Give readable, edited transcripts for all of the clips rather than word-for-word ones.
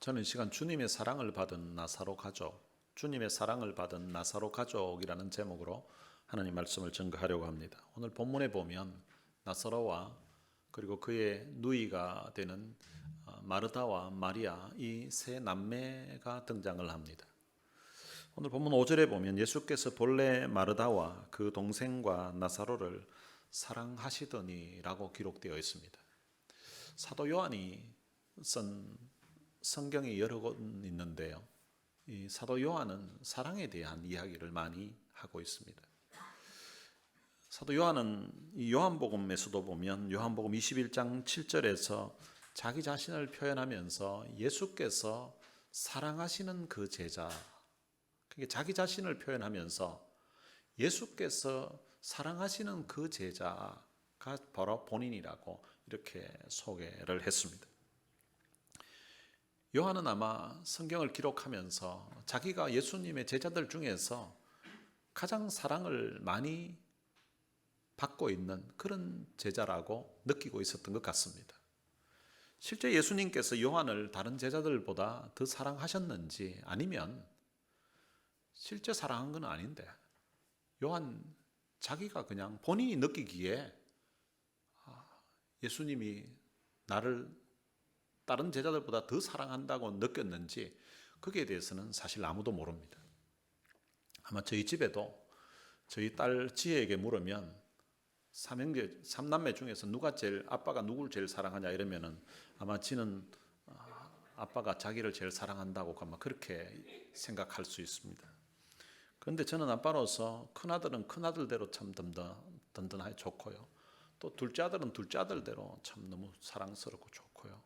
저는 이 시간 주님의 사랑을 받은 나사로 가족, 주님의 사랑을 받은 나사로 가족이라는 제목으로 하나님 말씀을 증거하려고 합니다. 오늘 본문에 보면 나사로와 그리고 그의 누이가 되는 마르다와 마리아 이 세 남매가 등장을 합니다. 오늘 본문 5절에 보면 예수께서 본래 마르다와 그 동생과 나사로를 사랑하시더니라고 기록되어 있습니다. 사도 요한이 쓴 성경이 여러 권 있는데요. 이 사도 요한은 사랑에 대한 이야기를 많이 하고 있습니다. 사도 요한은 이 요한복음에서도 보면 요한복음 21장 7절에서 자기 자신을 표현하면서 예수께서 사랑하시는 그 제자, 그게 자기 자신을 표현하면서 예수께서 사랑하시는 그 제자가 바로 본인이라고 이렇게 소개를 했습니다. 요한은 아마 성경을 기록하면서 자기가 예수님의 제자들 중에서 가장 사랑을 많이 받고 있는 그런 제자라고 느끼고 있었던 것 같습니다. 실제 예수님께서 요한을 다른 제자들보다 더 사랑하셨는지 아니면 실제 사랑한 건 아닌데 요한 자기가 그냥 본인이 느끼기에 예수님이 나를 다른 제자들보다 더 사랑한다고 느꼈는지 거기에 대해서는 사실 아무도 모릅니다. 아마 저희 집에도 저희 딸 지혜에게 물으면 삼형제, 삼남매 중에서 누가 제일 아빠가 누굴 제일 사랑하냐 이러면은 아마 지는 아빠가 자기를 제일 사랑한다고 아마 그렇게 생각할 수 있습니다. 그런데 저는 아빠로서 큰아들은 큰아들대로 참 든든하게 좋고요. 또 둘째 아들은 둘째 아들대로 참 너무 사랑스럽고 좋고요.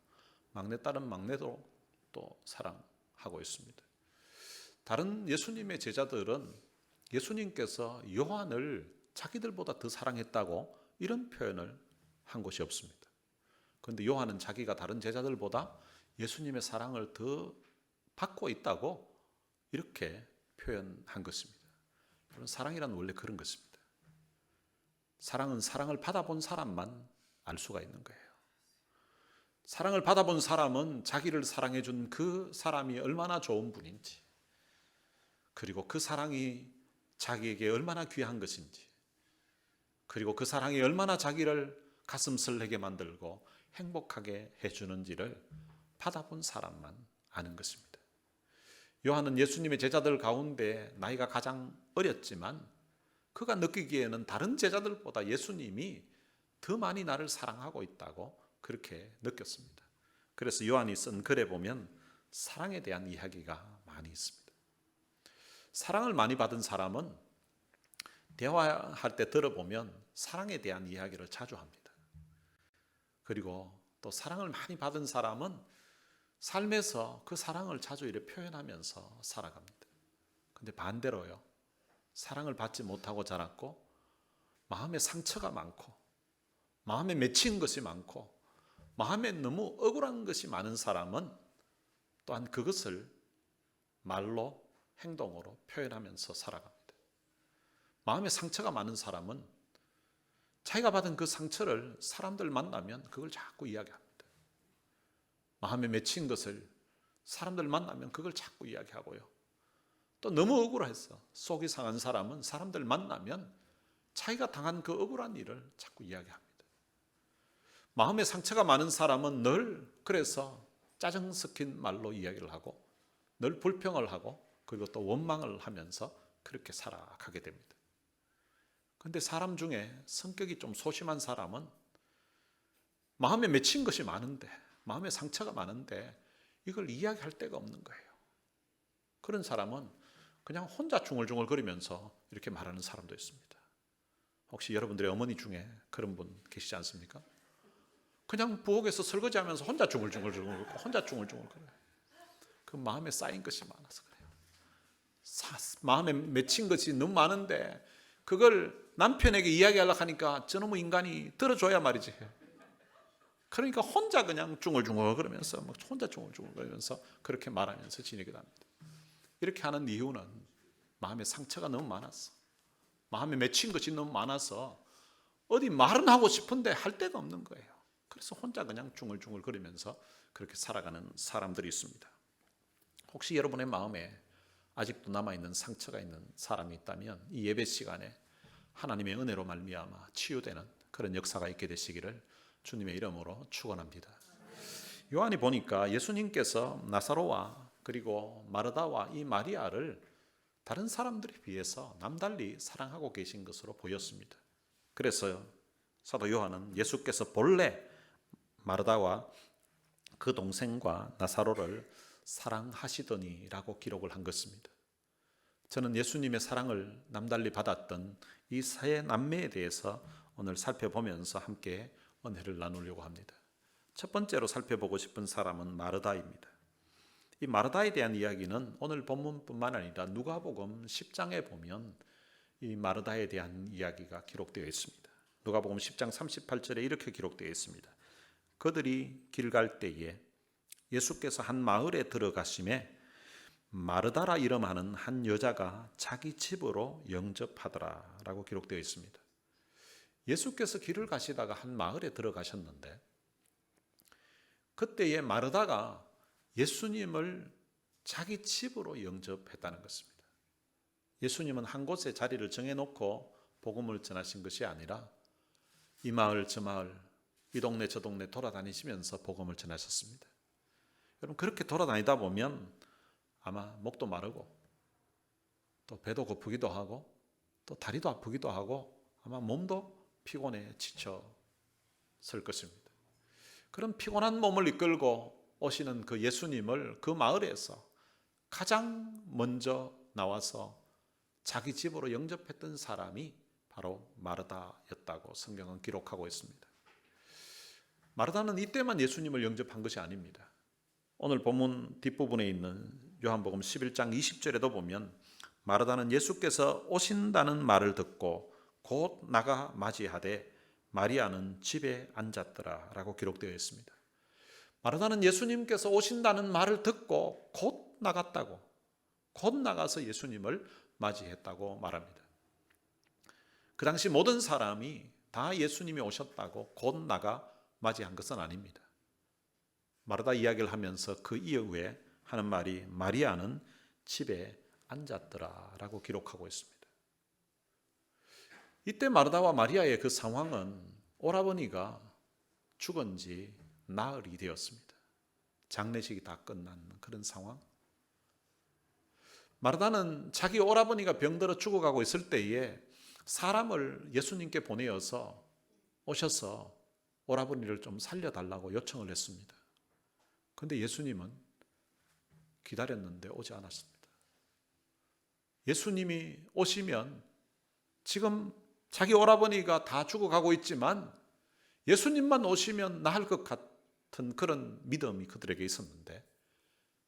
막내딸은 막내도 또 사랑하고 있습니다. 다른 예수님의 제자들은 예수님께서 요한을 자기들보다 더 사랑했다고 이런 표현을 한 것이 없습니다. 그런데 요한은 자기가 다른 제자들보다 예수님의 사랑을 더 받고 있다고 이렇게 표현한 것입니다. 사랑이란 원래 그런 것입니다. 사랑은 사랑을 받아본 사람만 알 수가 있는 거예요. 사랑을 받아본 사람은 자기를 사랑해 준 그 사람이 얼마나 좋은 분인지, 그리고 그 사랑이 자기에게 얼마나 귀한 것인지, 그리고 그 사랑이 얼마나 자기를 가슴 설레게 만들고 행복하게 해주는지를 받아본 사람만 아는 것입니다. 요한은 예수님의 제자들 가운데 나이가 가장 어렸지만 그가 느끼기에는 다른 제자들보다 예수님이 더 많이 나를 사랑하고 있다고 그렇게 느꼈습니다. 그래서 요한이 쓴 글에 보면 사랑에 대한 이야기가 많이 있습니다. 사랑을 많이 받은 사람은 대화할 때 들어보면 사랑에 대한 이야기를 자주 합니다. 그리고 또 사랑을 많이 받은 사람은 삶에서 그 사랑을 자주 이렇게 표현하면서 살아갑니다. 근데 반대로요. 사랑을 받지 못하고 자랐고 마음에 상처가 많고 마음에 맺힌 것이 많고 마음에 너무 억울한 것이 많은 사람은 또한 그것을 말로 행동으로 표현하면서 살아갑니다. 마음에 상처가 많은 사람은 자기가 받은 그 상처를 사람들 만나면 그걸 자꾸 이야기합니다. 마음에 맺힌 것을 사람들 만나면 그걸 자꾸 이야기하고요. 또 너무 억울해서 속이 상한 사람은 사람들 만나면 자기가 당한 그 억울한 일을 자꾸 이야기합니다. 마음에 상처가 많은 사람은 늘 그래서 짜증 섞인 말로 이야기를 하고 늘 불평을 하고 그리고 또 원망을 하면서 그렇게 살아가게 됩니다. 그런데 사람 중에 성격이 좀 소심한 사람은 마음에 맺힌 것이 많은데 마음에 상처가 많은데 이걸 이야기할 데가 없는 거예요. 그런 사람은 그냥 혼자 중얼중얼거리면서 이렇게 말하는 사람도 있습니다. 혹시 여러분들의 어머니 중에 그런 분 계시지 않습니까? 그냥 부엌에서 설거지하면서 혼자 중얼중얼거리고 혼자 중얼중얼거려요. 그 마음에 쌓인 것이 많아서 그래요. 마음에 맺힌 것이 너무 많은데 그걸 남편에게 이야기하려고 하니까 저놈의 인간이 들어줘야 말이지. 그러니까 혼자 그냥 중얼중얼거리면서 혼자 중얼중얼거리면서 그렇게 말하면서 지내기도 합니다. 이렇게 하는 이유는 마음에 상처가 너무 많았어. 마음에 맺힌 것이 너무 많아서 어디 말은 하고 싶은데 할 데가 없는 거예요. 그래서 혼자 그냥 중얼중얼거리면서 그렇게 살아가는 사람들이 있습니다. 혹시 여러분의 마음에 아직도 남아있는 상처가 있는 사람이 있다면 이 예배 시간에 하나님의 은혜로 말미암아 치유되는 그런 역사가 있게 되시기를 주님의 이름으로 축원합니다. 요한이 보니까 예수님께서 나사로와 그리고 마르다와 이 마리아를 다른 사람들에 비해서 남달리 사랑하고 계신 것으로 보였습니다. 그래서 사도 요한은 예수께서 본래 마르다와 그 동생과 나사로를 사랑하시더니라고 기록을 한 것입니다. 저는 예수님의 사랑을 남달리 받았던 이 세 남매에 대해서 오늘 살펴보면서 함께 은혜를 나누려고 합니다. 첫 번째로 살펴보고 싶은 사람은 마르다입니다. 이 마르다에 대한 이야기는 오늘 본문뿐만 아니라 누가복음 10장에 보면 이 마르다에 대한 이야기가 기록되어 있습니다. 누가복음 10장 38절에 이렇게 기록되어 있습니다. 그들이 길 갈 때에 예수께서 한 마을에 들어가심에 마르다라 이름하는 한 여자가 자기 집으로 영접하더라 라고 기록되어 있습니다. 예수께서 길을 가시다가 한 마을에 들어가셨는데 그때에 마르다가 예수님을 자기 집으로 영접했다는 것입니다. 예수님은 한 곳에 자리를 정해놓고 복음을 전하신 것이 아니라 이 마을 저 마을 이 동네 저 동네 돌아다니시면서 복음을 전하셨습니다. 여러분 그렇게 돌아다니다 보면 아마 목도 마르고 또 배도 고프기도 하고 또 다리도 아프기도 하고 아마 몸도 피곤해 지쳐 설 것입니다. 그런 피곤한 몸을 이끌고 오시는 그 예수님을 그 마을에서 가장 먼저 나와서 자기 집으로 영접했던 사람이 바로 마르다였다고 성경은 기록하고 있습니다. 마르다는 이때만 예수님을 영접한 것이 아닙니다. 오늘 본문 뒷부분에 있는 요한복음 11장 20절에도 보면 마르다는 예수께서 오신다는 말을 듣고 곧 나가 맞이하되 마리아는 집에 앉았더라 라고 기록되어 있습니다. 마르다는 예수님께서 오신다는 말을 듣고 곧 나갔다고, 곧 나가서 예수님을 맞이했다고 말합니다. 그 당시 모든 사람이 다 예수님이 오셨다고 곧 나가 맞이한 것은 아닙니다. 마르다 이야기를 하면서 그 이후에 하는 말이 마리아는 집에 앉았더라 라고 기록하고 있습니다. 이때 마르다와 마리아의 그 상황은 오라버니가 죽은 지 나흘이 되었습니다. 장례식이 다 끝난 그런 상황. 마르다는 자기 오라버니가 병들어 죽어가고 있을 때에 사람을 예수님께 보내어서 오셔서 오라버니를 좀 살려달라고 요청을 했습니다. 그런데 예수님은 기다렸는데 오지 않았습니다. 예수님이 오시면 지금 자기 오라버니가 다 죽어가고 있지만 예수님만 오시면 나을 것 같은 그런 믿음이 그들에게 있었는데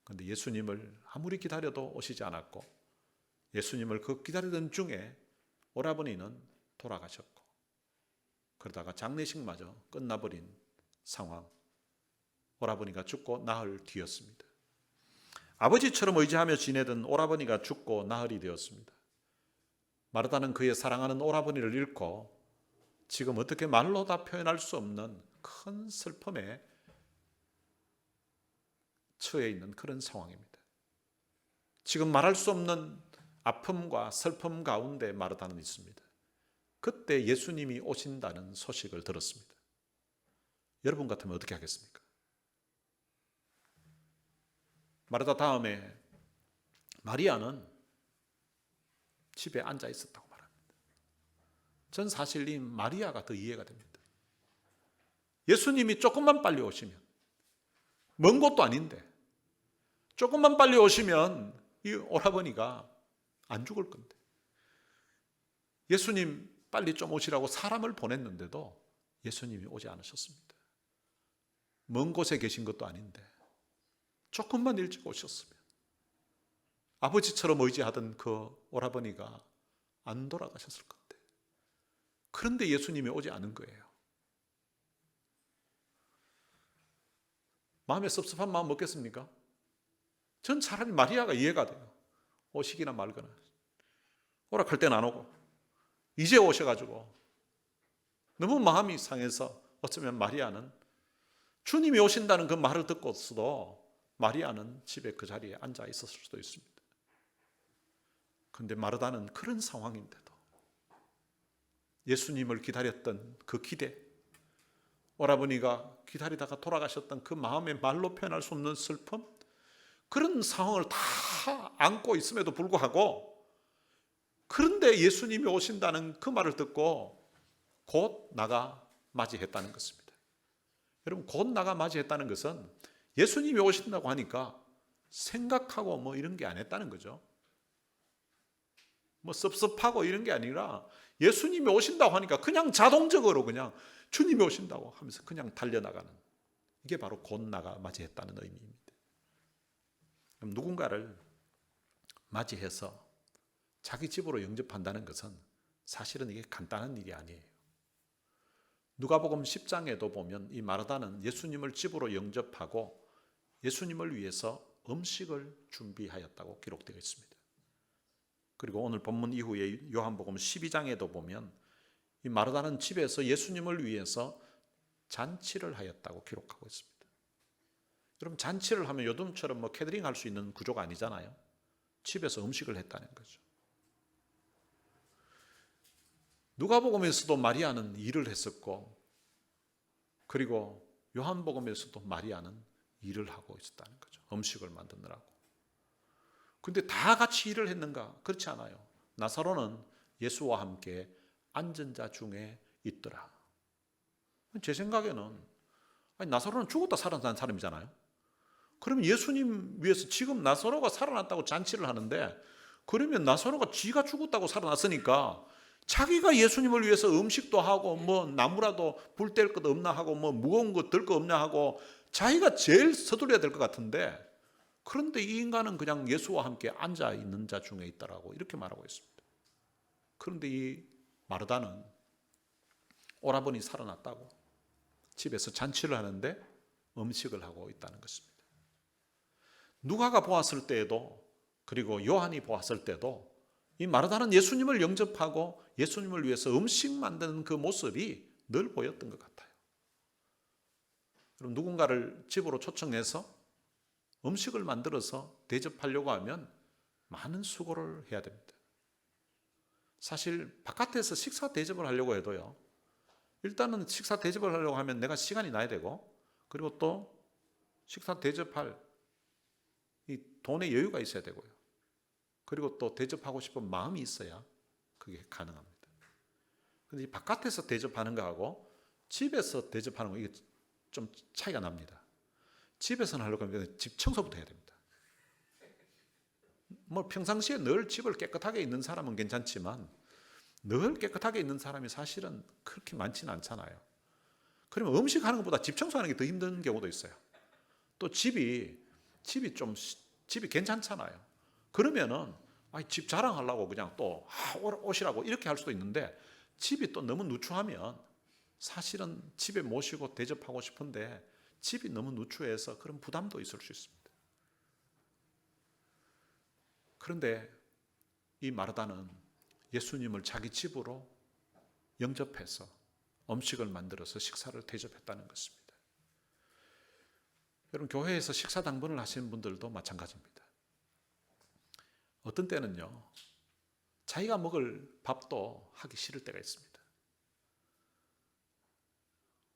그런데 예수님을 아무리 기다려도 오시지 않았고 예수님을 그 기다리던 중에 오라버니는 돌아가셨고 그러다가 장례식마저 끝나버린 상황. 오라버니가 죽고 나흘 뒤였습니다. 아버지처럼 의지하며 지내던 오라버니가 죽고 나흘이 되었습니다. 마르다는 그의 사랑하는 오라버니를 잃고 지금 어떻게 말로 다 표현할 수 없는 큰 슬픔에 처해 있는 그런 상황입니다. 지금 말할 수 없는 아픔과 슬픔 가운데 마르다는 있습니다. 그때 예수님이 오신다는 소식을 들었습니다. 여러분 같으면 어떻게 하겠습니까? 마르다 다음에 마리아는 집에 앉아 있었다고 말합니다. 전 사실 이 마리아가 더 이해가 됩니다. 예수님이 조금만 빨리 오시면 먼 곳도 아닌데 조금만 빨리 오시면 이 오라버니가 안 죽을 건데 예수님 빨리 좀 오시라고 사람을 보냈는데도 예수님이 오지 않으셨습니다. 먼 곳에 계신 것도 아닌데 조금만 일찍 오셨으면 아버지처럼 의지하던 그 오라버니가 안 돌아가셨을 건데 그런데 예수님이 오지 않은 거예요. 마음에 섭섭한 마음 먹겠습니까? 전 차라리 마리아가 이해가 돼요. 오시기나 말거나 오락할 때는 안 오고 이제 오셔가지고 너무 마음이 상해서 어쩌면 마리아는 주님이 오신다는 그 말을 듣고서도 마리아는 집에 그 자리에 앉아 있었을 수도 있습니다. 그런데 마르다는 그런 상황인데도 예수님을 기다렸던 그 기대, 오라버니가 기다리다가 돌아가셨던 그 마음의 말로 표현할 수 없는 슬픔, 그런 상황을 다 안고 있음에도 불구하고, 그런데 예수님이 오신다는 그 말을 듣고 곧 나가 맞이했다는 것입니다. 여러분, 곧 나가 맞이했다는 것은 예수님이 오신다고 하니까 생각하고 뭐 이런 게 안 했다는 거죠. 뭐 섭섭하고 이런 게 아니라 예수님이 오신다고 하니까 그냥 자동적으로 그냥 주님이 오신다고 하면서 그냥 달려나가는, 이게 바로 곧 나가 맞이했다는 의미입니다. 그럼 누군가를 맞이해서 자기 집으로 영접한다는 것은 사실은 이게 간단한 일이 아니에요. 누가복음 10장에도 보면 이 마르다는 예수님을 집으로 영접하고 예수님을 위해서 음식을 준비하였다고 기록되어 있습니다. 그리고 오늘 본문 이후에 요한복음 12장에도 보면 이 마르다는 집에서 예수님을 위해서 잔치를 하였다고 기록하고 있습니다. 여러분, 잔치를 하면 요즘처럼 뭐 캐터링 할 수 있는 구조가 아니잖아요. 집에서 음식을 했다는 거죠. 누가복음에서도 마리아는 일을 했었고, 그리고 요한복음에서도 마리아는 일을 하고 있었다는 거죠. 음식을 만드느라고. 근데 다 같이 일을 했는가? 그렇지 않아요. 나사로는 예수와 함께 앉은 자 중에 있더라. 제 생각에는 나사로는 죽었다 살아난 사람이잖아요. 그러면 예수님 위해서 지금 나사로가 살아났다고 잔치를 하는데, 그러면 나사로가 지가 죽었다고 살아났으니까 자기가 예수님을 위해서 음식도 하고 뭐 나무라도 불 뗄 것 없나 하고 뭐 무거운 거 들 거 없냐 하고 자기가 제일 서둘러야 될 것 같은데, 그런데 이 인간은 그냥 예수와 함께 앉아 있는 자 중에 있다라고 이렇게 말하고 있습니다. 그런데 이 마르다는 오라버니 살아났다고 집에서 잔치를 하는데 음식을 하고 있다는 것입니다. 누가가 보았을 때에도, 그리고 요한이 보았을 때도 이 마르다는 예수님을 영접하고 예수님을 위해서 음식 만드는 그 모습이 늘 보였던 것 같아요. 그럼 누군가를 집으로 초청해서 음식을 만들어서 대접하려고 하면 많은 수고를 해야 됩니다. 사실 바깥에서 식사 대접을 하려고 해도요, 일단은 식사 대접을 하려고 하면 내가 시간이 나야 되고, 그리고 또 식사 대접할 이 돈의 여유가 있어야 되고요. 그리고 또 대접하고 싶은 마음이 있어야 그게 가능합니다. 그런데 바깥에서 대접하는 거하고 집에서 대접하는 거, 이게 좀 차이가 납니다. 집에서는 하려고 하면 집 청소부터 해야 됩니다. 뭐 평상시에 늘 집을 깨끗하게 있는 사람은 괜찮지만 늘 깨끗하게 있는 사람이 사실은 그렇게 많지는 않잖아요. 그러면 음식하는 것보다 집 청소하는 게 더 힘든 경우도 있어요. 또 집이 괜찮잖아요. 그러면은 집 자랑하려고 그냥 또 오시라고 이렇게 할 수도 있는데, 집이 또 너무 누추하면 사실은 집에 모시고 대접하고 싶은데 집이 너무 누추해서 그런 부담도 있을 수 있습니다. 그런데 이 마르다는 예수님을 자기 집으로 영접해서 음식을 만들어서 식사를 대접했다는 것입니다. 여러분, 교회에서 식사 당번을 하시는 분들도 마찬가지입니다. 어떤 때는요, 자기가 먹을 밥도 하기 싫을 때가 있습니다.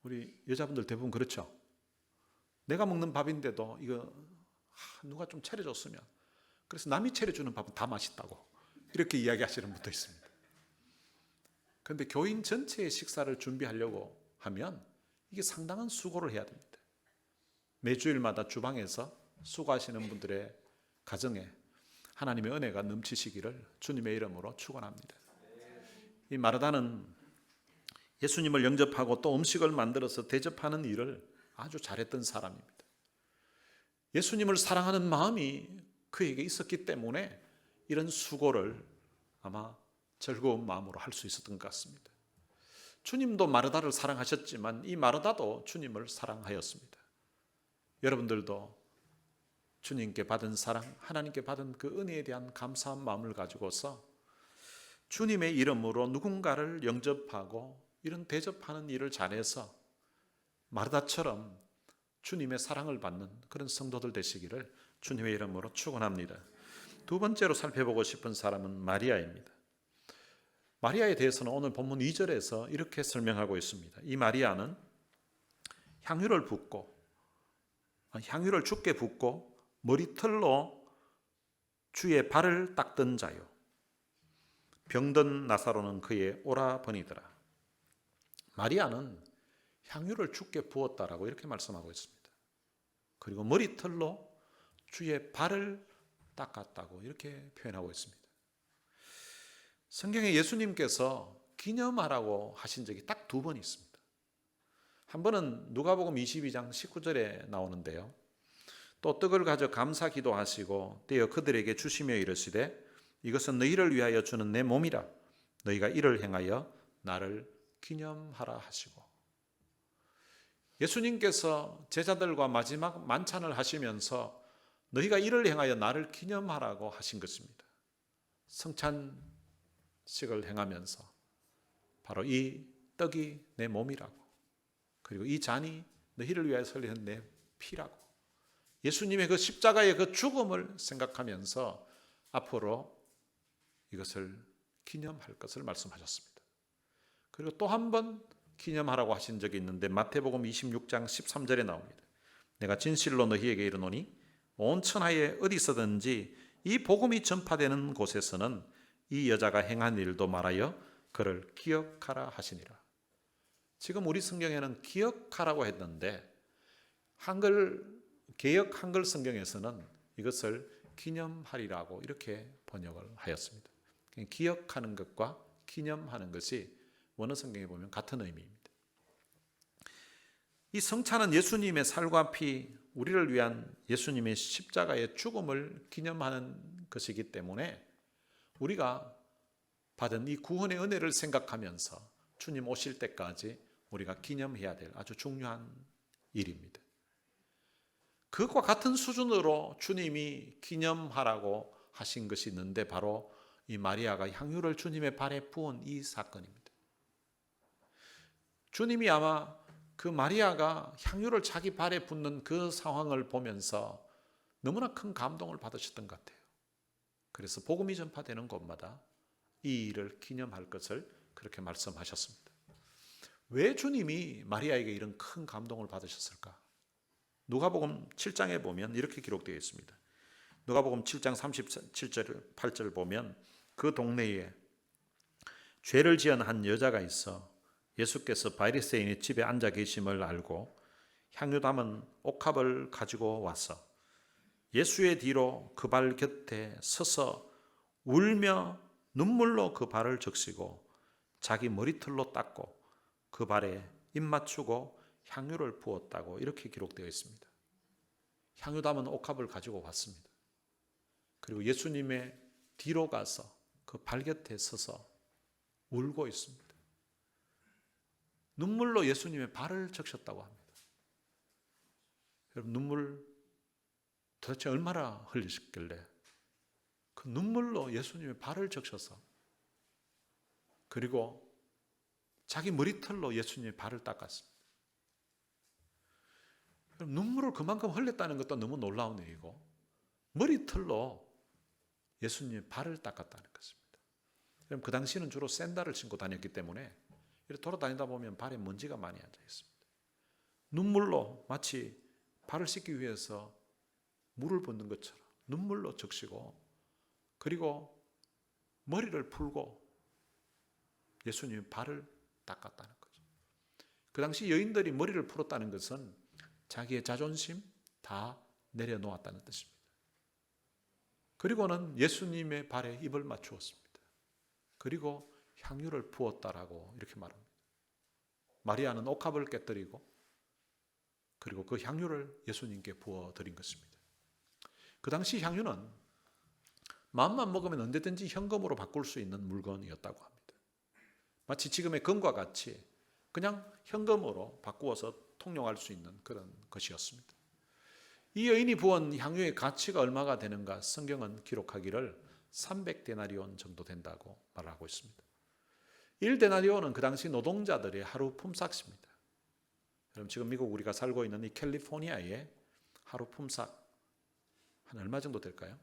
우리 여자분들 대부분 그렇죠. 내가 먹는 밥인데도 이거 누가 좀 차려줬으면, 그래서 남이 차려주는 밥은 다 맛있다고 이렇게 이야기하시는 분도 있습니다. 그런데 교인 전체의 식사를 준비하려고 하면 이게 상당한 수고를 해야 됩니다. 매주일마다 주방에서 수고하시는 분들의 가정에 하나님의 은혜가 넘치시기를 주님의 이름으로 축원합니다. 이 마르다는 예수님을 영접하고 또 음식을 만들어서 대접하는 일을 아주 잘했던 사람입니다. 예수님을 사랑하는 마음이 그에게 있었기 때문에 이런 수고를 아마 즐거운 마음으로 할 수 있었던 것 같습니다. 주님도 마르다를 사랑하셨지만 이 마르다도 주님을 사랑하였습니다. 여러분들도 주님께 받은 사랑, 하나님께 받은 그 은혜에 대한 감사한 마음을 가지고서 주님의 이름으로 누군가를 영접하고 이런 대접하는 일을 잘해서 마르다처럼 주님의 사랑을 받는 그런 성도들 되시기를 주님의 이름으로 축원합니다. 두 번째로 살펴보고 싶은 사람은 마리아입니다. 마리아에 대해서는 오늘 본문 2절에서 이렇게 설명하고 있습니다. 이 마리아는 향유를 주께 붓고 머리털로 주의 발을 닦던 자요, 병든 나사로는 그의 오라버니더라. 마리아는 향유를 주께 부었다라고 이렇게 말씀하고 있습니다. 그리고 머리털로 주의 발을 닦았다고 이렇게 표현하고 있습니다. 성경에 예수님께서 기념하라고 하신 적이 딱 두 번 있습니다. 한 번은 누가복음 22장 19절에 나오는데요. 또 떡을 가져 감사 기도하시고 떼어 그들에게 주시며 이르시되 이것은 너희를 위하여 주는 내 몸이라. 너희가 이를 행하여 나를 기념하라 하시고, 예수님께서 제자들과 마지막 만찬을 하시면서 너희가 이를 행하여 나를 기념하라고 하신 것입니다. 성찬식을 행하면서 바로 이 떡이 내 몸이라고, 그리고 이 잔이 너희를 위하여 흘리는 내 피라고, 예수님의 그 십자가의 그 죽음을 생각하면서 앞으로 이것을 기념할 것을 말씀하셨습니다. 그리고 또 한 번 기념하라고 하신 적이 있는데 마태복음 26장 13절에 나옵니다. 내가 진실로 너희에게 이르노니 온 천하에 어디서든지 이 복음이 전파되는 곳에서는 이 여자가 행한 일도 말하여 그를 기억하라 하시니라. 지금 우리 성경에는 기억하라고 했는데 개역 한글 성경에서는 이것을 기념하리라고 이렇게 번역을 하였습니다. 기억하는 것과 기념하는 것이 원어 성경에 보면 같은 의미입니다. 이 성찬은 예수님의 살과 피, 우리를 위한 예수님의 십자가의 죽음을 기념하는 것이기 때문에 우리가 받은 이 구원의 은혜를 생각하면서 주님 오실 때까지 우리가 기념해야 될 아주 중요한 일입니다. 그것과 같은 수준으로 주님이 기념하라고 하신 것이 있는데 바로 이 마리아가 향유를 주님의 발에 부은 이 사건입니다. 주님이 아마 그 마리아가 향유를 자기 발에 붓는 그 상황을 보면서 너무나 큰 감동을 받으셨던 것 같아요. 그래서 복음이 전파되는 곳마다 이 일을 기념할 것을 그렇게 말씀하셨습니다. 왜 주님이 마리아에게 이런 큰 감동을 받으셨을까? 누가복음 7장에 보면 이렇게 기록되어 있습니다. 누가복음 7장 37절 8절 보면 그 동네에 죄를 지은 한 여자가 있어 예수께서 바리새인의 집에 앉아 계심을 알고 향유 담은 옥합을 가지고 와서 예수의 뒤로 그 발 곁에 서서 울며 눈물로 그 발을 적시고 자기 머리털로 닦고 그 발에 입 맞추고 향유를 부었다고 이렇게 기록되어 있습니다. 향유 담은 옥합을 가지고 왔습니다. 그리고 예수님의 뒤로 가서 그 발 곁에 서서 울고 있습니다. 눈물로 예수님의 발을 적셨다고 합니다. 여러분, 눈물 도대체 얼마나 흘리셨길래 그 눈물로 예수님의 발을 적셔서 그리고 자기 머리털로 예수님의 발을 닦았습니다. 눈물을 그만큼 흘렸다는 것도 너무 놀라운 일이고 머리털로 예수님의 발을 닦았다는 것입니다. 그 당시는 주로 샌들을 신고 다녔기 때문에 이렇게 돌아다니다 보면 발에 먼지가 많이 앉아 있습니다. 눈물로 마치 발을 씻기 위해서 물을 붓는 것처럼 눈물로 적시고 그리고 머리를 풀고 예수님의 발을 닦았다는 거죠. 그 당시 여인들이 머리를 풀었다는 것은 자기의 자존심 다 내려놓았다는 뜻입니다. 그리고는 예수님의 발에 입을 맞추었습니다. 그리고 향유를 부었다라고 이렇게 말합니다. 마리아는 옥합을 깨뜨리고 그리고 그 향유를 예수님께 부어드린 것입니다. 그 당시 향유는 마음만 먹으면 언제든지 현금으로 바꿀 수 있는 물건이었다고 합니다. 마치 지금의 금과 같이 그냥 현금으로 바꾸어서 통용할 수 있는 그런 것이었습니다. 이 여인이 부은 향유의 가치가 얼마가 되는가 성경은 기록하기를 300데나리온 정도 된다고 말하고 있습니다. 1데나리온은 그 당시 노동자들의 하루 품삯입니다. 여러분 지금 미국 우리가 살고 있는 이 캘리포니아의 하루 품삯 한 얼마 정도 될까요?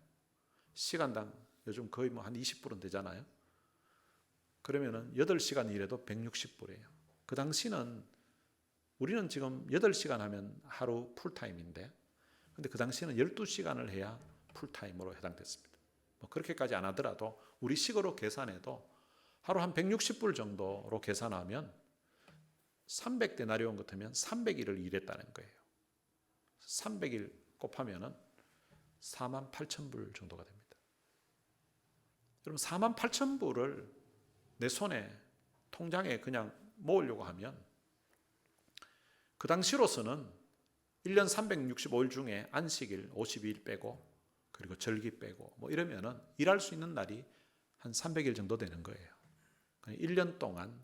시간당 요즘 거의 뭐 한 20불은 되잖아요. 그러면은 8시간 일해도 160불이에요. 그 당시는 우리는 지금 8시간 하면 하루 풀타임인데 근데 그 당시에는 12시간을 해야 풀타임으로 해당됐습니다. 뭐 그렇게까지 안 하더라도 우리 식으로 계산해도 하루 한 160불 정도로 계산하면 300데나리온 같으면 300일을 일했다는 거예요. 300일 곱하면은 48,000불 정도가 됩니다. 여러분 48,000불을 내 손에 통장에 그냥 모으려고 하면 그 당시로서는 1년 365일 중에 안식일 52일 빼고 그리고 절기 빼고 뭐 이러면은 일할 수 있는 날이 한 300일 정도 되는 거예요. 1년 동안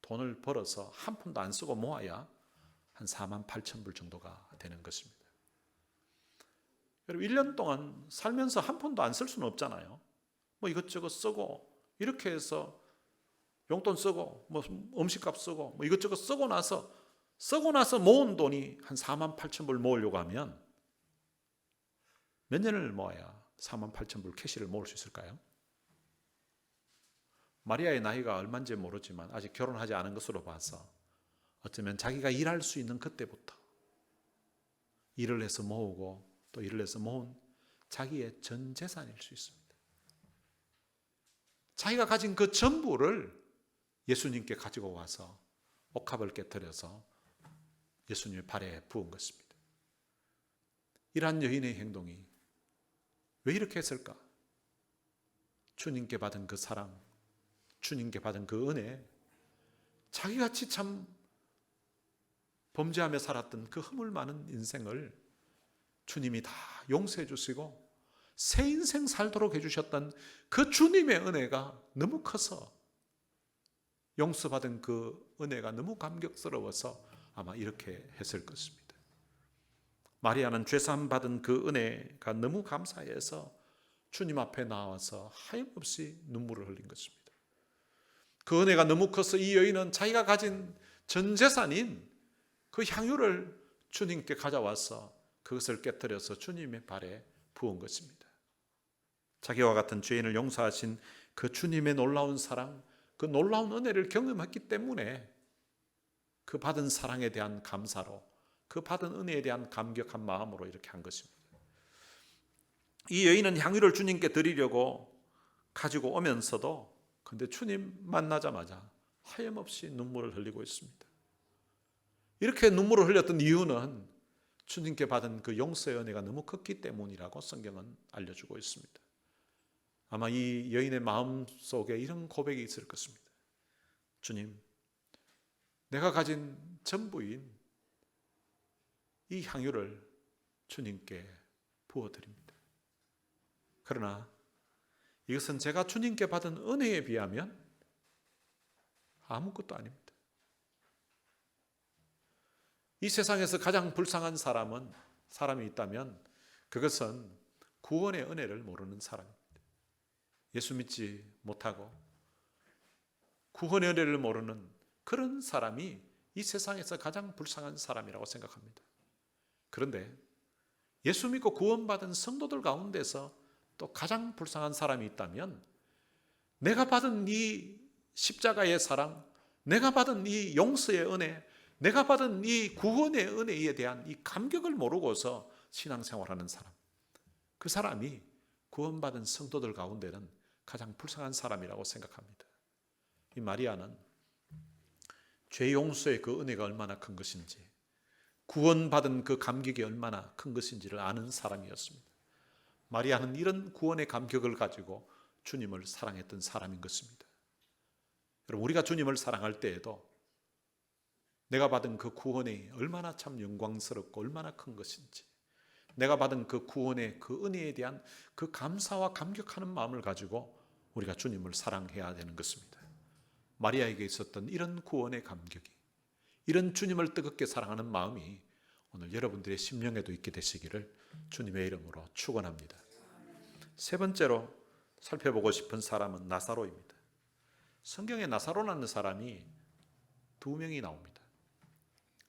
돈을 벌어서 한 푼도 안 쓰고 모아야 한 48,000불 정도가 되는 것입니다. 여러분 1년 동안 살면서 한 푼도 안 쓸 수는 없잖아요. 뭐 이것저것 쓰고 이렇게 해서 용돈 쓰고 뭐 음식값 쓰고 뭐 이것저것 쓰고 나서 모은 돈이 한 48,000불 모으려고 하면 몇 년을 모아야 48,000불 캐시를 모을 수 있을까요? 마리아의 나이가 얼마인지 모르지만 아직 결혼하지 않은 것으로 봐서 어쩌면 자기가 일할 수 있는 그때부터 일을 해서 모으고 또 일을 해서 모은 자기의 전 재산일 수 있습니다. 자기가 가진 그 전부를 예수님께 가지고 와서 옥합을 깨뜨려서 예수님의 발에 부은 것입니다. 이러한 여인의 행동이 왜 이렇게 했을까? 주님께 받은 그 사랑, 주님께 받은 그 은혜, 자기같이 참 범죄하며 살았던 그 허물 많은 인생을 주님이 다 용서해 주시고 새 인생 살도록 해주셨던 그 주님의 은혜가 너무 커서 용서받은 그 은혜가 너무 감격스러워서 아마 이렇게 했을 것입니다. 마리아는 죄사함 받은 그 은혜가 너무 감사해서 주님 앞에 나와서 하염없이 눈물을 흘린 것입니다. 그 은혜가 너무 커서 이 여인은 자기가 가진 전 재산인 그 향유를 주님께 가져와서 그것을 깨뜨려서 주님의 발에 부은 것입니다. 자기와 같은 죄인을 용서하신 그 주님의 놀라운 사랑, 그 놀라운 은혜를 경험했기 때문에 그 받은 사랑에 대한 감사로, 그 받은 은혜에 대한 감격한 마음으로 이렇게 한 것입니다. 이 여인은 향유를 주님께 드리려고 가지고 오면서도 근데 주님 만나자마자 하염없이 눈물을 흘리고 있습니다. 이렇게 눈물을 흘렸던 이유는 주님께 받은 그 용서의 은혜가 너무 컸기 때문이라고 성경은 알려주고 있습니다. 아마 이 여인의 마음 속에 이런 고백이 있을 것입니다. 주님, 내가 가진 전부인 이 향유를 주님께 부어드립니다. 그러나 이것은 제가 주님께 받은 은혜에 비하면 아무것도 아닙니다. 이 세상에서 가장 불쌍한 사람이 있다면 그것은 구원의 은혜를 모르는 사람입니다. 예수 믿지 못하고 구원의 은혜를 모르는 그런 사람이 이 세상에서 가장 불쌍한 사람이라고 생각합니다. 그런데 예수 믿고 구원받은 성도들 가운데서 또 가장 불쌍한 사람이 있다면 내가 받은 이 십자가의 사랑, 내가 받은 이 용서의 은혜, 내가 받은 이 구원의 은혜에 대한 이 감격을 모르고서 신앙생활하는 사람, 그 사람이 구원받은 성도들 가운데는 가장 불쌍한 사람이라고 생각합니다. 이 마리아는 죄 용서의 그 은혜가 얼마나 큰 것인지, 구원받은 그 감격이 얼마나 큰 것인지를 아는 사람이었습니다. 마리아는 이런 구원의 감격을 가지고 주님을 사랑했던 사람인 것입니다. 여러분, 우리가 주님을 사랑할 때에도 내가 받은 그 구원이 얼마나 참 영광스럽고 얼마나 큰 것인지, 내가 받은 그 구원의 그 은혜에 대한 그 감사와 감격하는 마음을 가지고 우리가 주님을 사랑해야 되는 것입니다. 마리아에게 있었던 이런 구원의 감격이, 이런 주님을 뜨겁게 사랑하는 마음이 오늘 여러분들의 심령에도 있게 되시기를 주님의 이름으로 축원합니다. 세 번째로 살펴보고 싶은 사람은 나사로입니다. 성경에 나사로라는 사람이 2명이 나옵니다.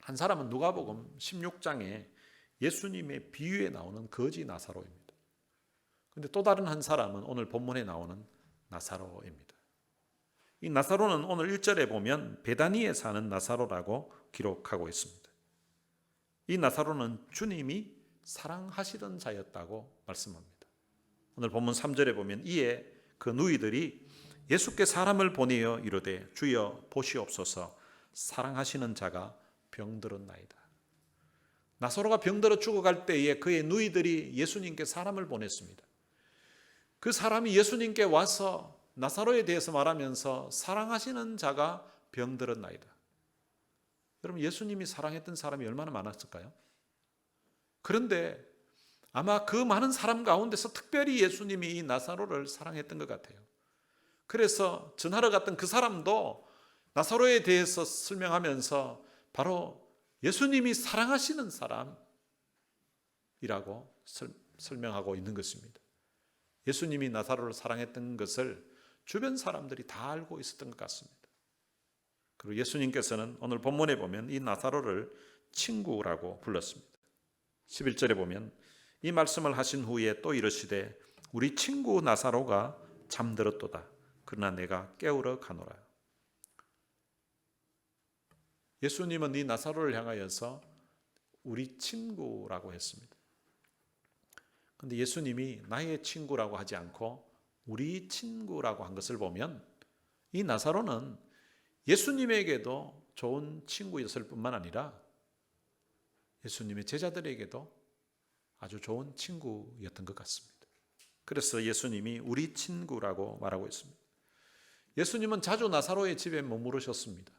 한 사람은 누가복음 16장에 예수님의 비유에 나오는 거지 나사로입니다. 그런데 또 다른 한 사람은 오늘 본문에 나오는 나사로입니다. 이 나사로는 오늘 1절에 보면 베다니에 사는 나사로라고 기록하고 있습니다. 이 나사로는 주님이 사랑하시던 자였다고 말씀합니다. 오늘 본문 3절에 보면 이에 그 누이들이 예수께 사람을 보내어 이르되 주여 보시옵소서 사랑하시는 자가 병들었나이다. 나사로가 병들어 죽어갈 때에 그의 누이들이 예수님께 사람을 보냈습니다. 그 사람이 예수님께 와서 나사로에 대해서 말하면서 사랑하시는 자가 병들었나이다. 여러분, 예수님이 사랑했던 사람이 얼마나 많았을까요? 그런데 아마 그 많은 사람 가운데서 특별히 예수님이 이 나사로를 사랑했던 것 같아요. 그래서 전하러 갔던 그 사람도 나사로에 대해서 설명하면서 바로 예수님이 사랑하시는 사람이라고 설명하고 있는 것입니다. 예수님이 나사로를 사랑했던 것을 주변 사람들이 다 알고 있었던 것 같습니다. 그리고 예수님께서는 오늘 본문에 보면 이 나사로를 친구라고 불렀습니다. 11절에 보면 이 말씀을 하신 후에 또 이르시되 우리 친구 나사로가 잠들었도다. 그러나 내가 깨우러 가노라. 예수님은 이 나사로를 향하여서 우리 친구라고 했습니다. 그런데 예수님이 나의 친구라고 하지 않고 우리 친구라고 한 것을 보면 이 나사로는 예수님에게도 좋은 친구였을 뿐만 아니라 예수님의 제자들에게도 아주 좋은 친구였던 것 같습니다. 그래서 예수님이 우리 친구라고 말하고 있습니다. 예수님은 자주 나사로의 집에 머무르셨습니다.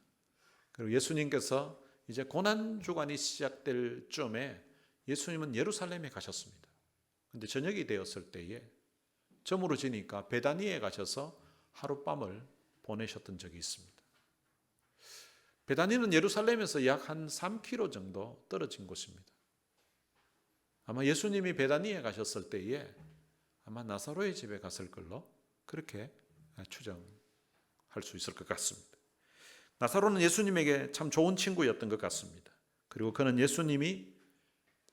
그리고 예수님께서 이제 고난주간이 시작될 쯤에 예수님은 예루살렘에 가셨습니다. 그런데 저녁이 되었을 때에 저물어지니까 베다니에 가셔서 하룻밤을 보내셨던 적이 있습니다. 베다니는 예루살렘에서 약 한 3km 정도 떨어진 곳입니다. 아마 예수님이 베다니에 가셨을 때에 아마 나사로의 집에 갔을 걸로 그렇게 추정할 수 있을 것 같습니다. 나사로는 예수님에게 참 좋은 친구였던 것 같습니다. 그리고 그는 예수님이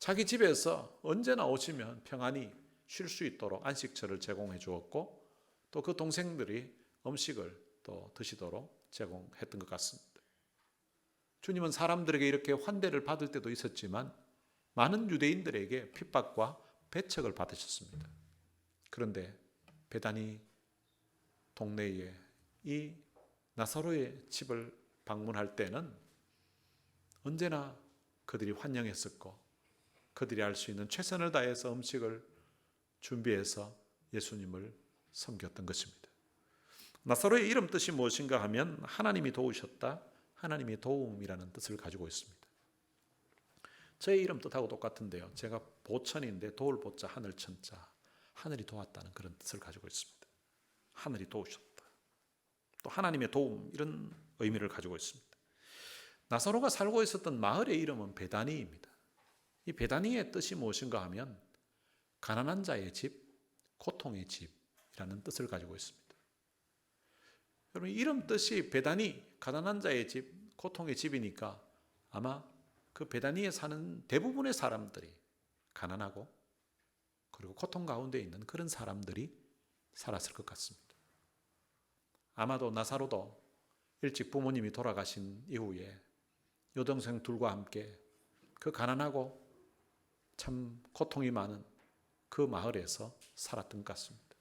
자기 집에서 언제나 오시면 평안히 쉴 수 있도록 안식처를 제공해 주었고 또 그 동생들이 음식을 또 드시도록 제공했던 것 같습니다. 주님은 사람들에게 이렇게 환대를 받을 때도 있었지만 많은 유대인들에게 핍박과 배척을 받으셨습니다. 그런데 베다니 동네에 이 나사로의 집을 방문할 때는 언제나 그들이 환영했었고 그들이 할 수 있는 최선을 다해서 음식을 준비해서 예수님을 섬겼던 것입니다. 나사로의 이름 뜻이 무엇인가 하면 하나님이 도우셨다, 하나님의 도움이라는 뜻을 가지고 있습니다. 저의 이름 뜻하고 똑같은데요. 제가 보천인데 도울 보자 하늘 천자, 하늘이 도왔다는 그런 뜻을 가지고 있습니다. 하늘이 도우셨다. 또 하나님의 도움 이런 의미를 가지고 있습니다. 나사로가 살고 있었던 마을의 이름은 베다니입니다. 이 베다니의 뜻이 무엇인가 하면 가난한 자의 집, 고통의 집이라는 뜻을 가지고 있습니다. 여러분 이름 뜻이 베다니, 가난한 자의 집, 고통의 집이니까 아마 그 베다니에 사는 대부분의 사람들이 가난하고 그리고 고통 가운데 있는 그런 사람들이 살았을 것 같습니다. 아마도 나사로도 일찍 부모님이 돌아가신 이후에 여동생 둘과 함께 그 가난하고 참 고통이 많은 그 마을에서 살았던 것 같습니다.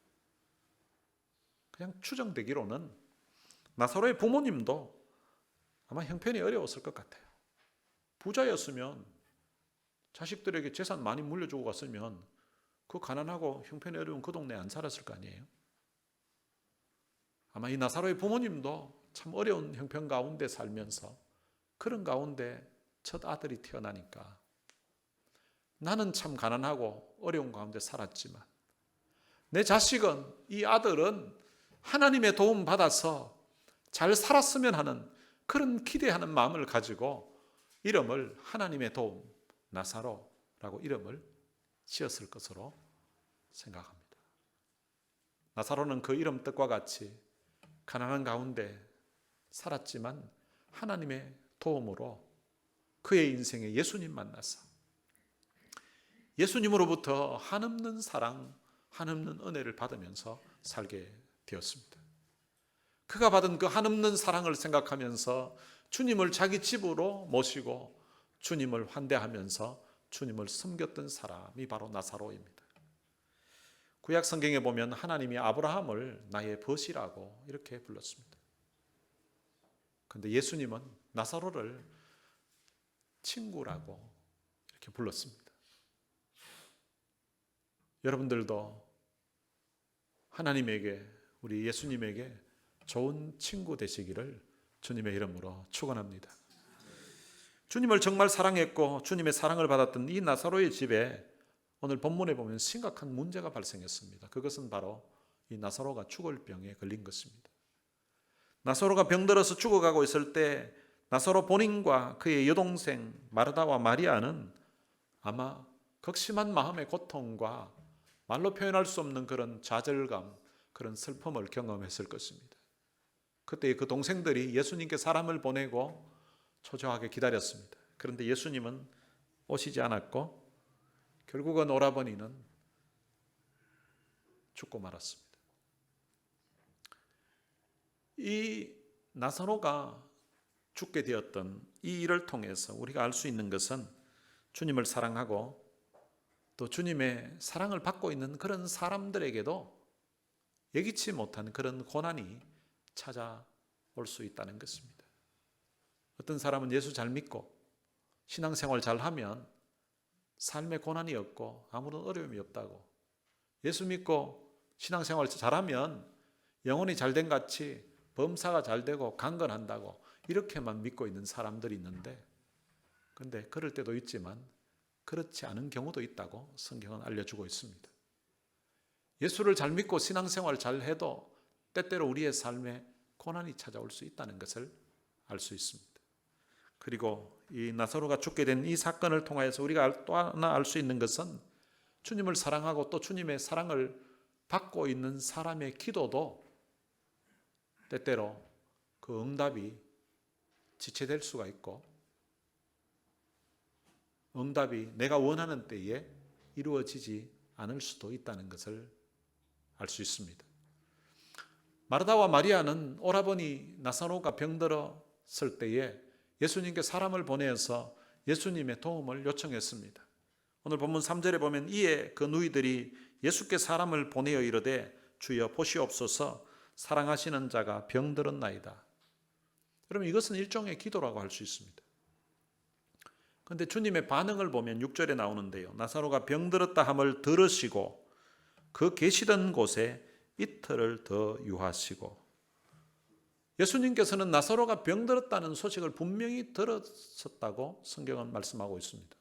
그냥 추정되기로는 나사로의 부모님도 아마 형편이 어려웠을 것 같아요. 부자였으면 자식들에게 재산 많이 물려주고 갔으면 그 가난하고 형편이 어려운 그 동네에 안 살았을 거 아니에요. 아마 이 나사로의 부모님도 참 어려운 형편 가운데 살면서 그런 가운데 첫 아들이 태어나니까 나는 참 가난하고 어려운 가운데 살았지만 내 자식은, 이 아들은 하나님의 도움 받아서 잘 살았으면 하는 그런 기대하는 마음을 가지고 이름을 하나님의 도움, 나사로라고 이름을 지었을 것으로 생각합니다. 나사로는 그 이름 뜻과 같이 가난한 가운데 살았지만 하나님의 도움으로 그의 인생에 예수님 만나서 예수님으로부터 한없는 사랑, 한없는 은혜를 받으면서 살게 되었습니다. 그가 받은 그 한없는 사랑을 생각하면서 주님을 자기 집으로 모시고 주님을 환대하면서 주님을 섬겼던 사람이 바로 나사로입니다. 구약 성경에 보면 하나님이 아브라함을 나의 벗이라고 이렇게 불렀습니다. 그런데 예수님은 나사로를 친구라고 이렇게 불렀습니다. 여러분들도 하나님에게, 우리 예수님에게 좋은 친구 되시기를 주님의 이름으로 축원합니다. 주님을 정말 사랑했고 주님의 사랑을 받았던 이 나사로의 집에 오늘 본문에 보면 심각한 문제가 발생했습니다. 그것은 바로 이 나사로가 죽을 병에 걸린 것입니다. 나사로가 병들어서 죽어가고 있을 때 나사로 본인과 그의 여동생 마르다와 마리아는 아마 극심한 마음의 고통과 말로 표현할 수 없는 그런 좌절감, 그런 슬픔을 경험했을 것입니다. 그때 그 동생들이 예수님께 사람을 보내고 초조하게 기다렸습니다. 그런데 예수님은 오시지 않았고 결국은 오라버니는 죽고 말았습니다. 이 나사로가 죽게 되었던 이 일을 통해서 우리가 알 수 있는 것은 주님을 사랑하고 또 주님의 사랑을 받고 있는 그런 사람들에게도 예기치 못한 그런 고난이 찾아올 수 있다는 것입니다. 어떤 사람은 예수 잘 믿고 신앙생활 잘 하면 삶에 고난이 없고 아무런 어려움이 없다고, 예수 믿고 신앙생활 잘하면 영혼이 잘된 같이 범사가 잘 되고 강건한다고 이렇게만 믿고 있는 사람들이 있는데, 그런데 그럴 때도 있지만 그렇지 않은 경우도 있다고 성경은 알려주고 있습니다. 예수를 잘 믿고 신앙생활 잘 해도 때때로 우리의 삶에 고난이 찾아올 수 있다는 것을 알 수 있습니다. 그리고 이 나사로가 죽게 된 이 사건을 통해서 우리가 또 하나 알 수 있는 것은 주님을 사랑하고 또 주님의 사랑을 받고 있는 사람의 기도도 때때로 그 응답이 지체될 수가 있고 응답이 내가 원하는 때에 이루어지지 않을 수도 있다는 것을 알 수 있습니다. 마르다와 마리아는 오라버니 나사로가 병들었을 때에 예수님께 사람을 보내어서 예수님의 도움을 요청했습니다. 오늘 본문 3절에 보면 이에 그 누이들이 예수께 사람을 보내어 이르되 주여 보시옵소서 사랑하시는 자가 병들었나이다. 여러분 이것은 일종의 기도라고 할 수 있습니다. 그런데 주님의 반응을 보면 6절에 나오는데요. 나사로가 병들었다 함을 들으시고 그 계시던 곳에 이틀을 더 유하시고, 예수님께서는 나사로가 병들었다는 소식을 분명히 들었었다고 성경은 말씀하고 있습니다.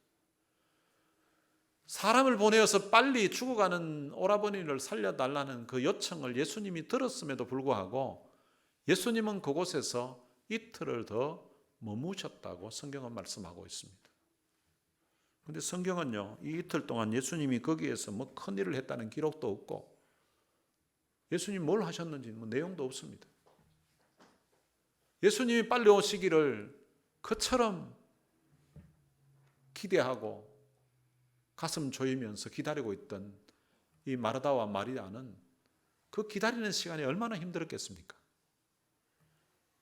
사람을 보내어서 빨리 죽어가는 오라버니를 살려달라는 그 요청을 예수님이 들었음에도 불구하고 예수님은 그곳에서 이틀을 더 머무셨다고 성경은 말씀하고 있습니다. 그런데 성경은요, 이 이틀 동안 예수님이 거기에서 뭐 큰일을 했다는 기록도 없고 예수님 뭘 하셨는지 뭐 내용도 없습니다. 예수님이 빨리 오시기를 그처럼 기대하고 가슴 조이면서 기다리고 있던 이 마르다와 마리아는 그 기다리는 시간이 얼마나 힘들었겠습니까?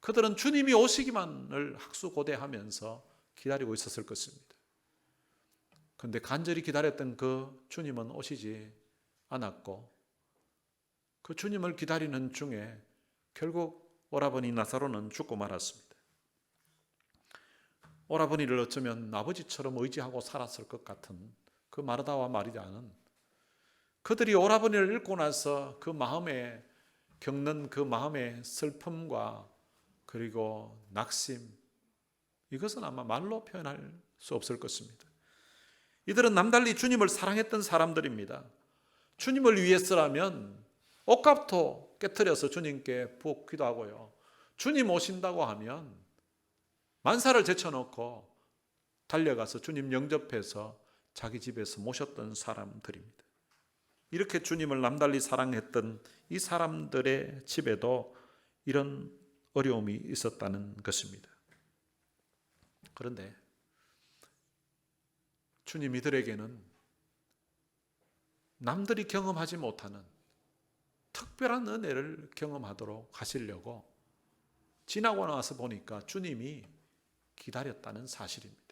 그들은 주님이 오시기만을 학수고대하면서 기다리고 있었을 것입니다. 그런데 간절히 기다렸던 그 주님은 오시지 않았고 그 주님을 기다리는 중에 결국 오라버니 나사로는 죽고 말았습니다. 오라버니를 어쩌면 아버지처럼 의지하고 살았을 것 같은 그 마르다와 마리아는 그들이 오라버니를 잃고 나서 그 마음에 겪는 그 마음의 슬픔과 그리고 낙심, 이것은 아마 말로 표현할 수 없을 것입니다. 이들은 남달리 주님을 사랑했던 사람들입니다. 주님을 위해서라면 옷값도 깨트려서 주님께 붓기도 하고요. 주님 오신다고 하면 만사를 제쳐놓고 달려가서 주님 영접해서 자기 집에서 모셨던 사람들입니다. 이렇게 주님을 남달리 사랑했던 이 사람들의 집에도 이런 어려움이 있었다는 것입니다. 그런데 주님 이들에게는 남들이 경험하지 못하는 특별한 은혜를 경험하도록 하시려고 지나고 나서 보니까 주님이 기다렸다는 사실입니다.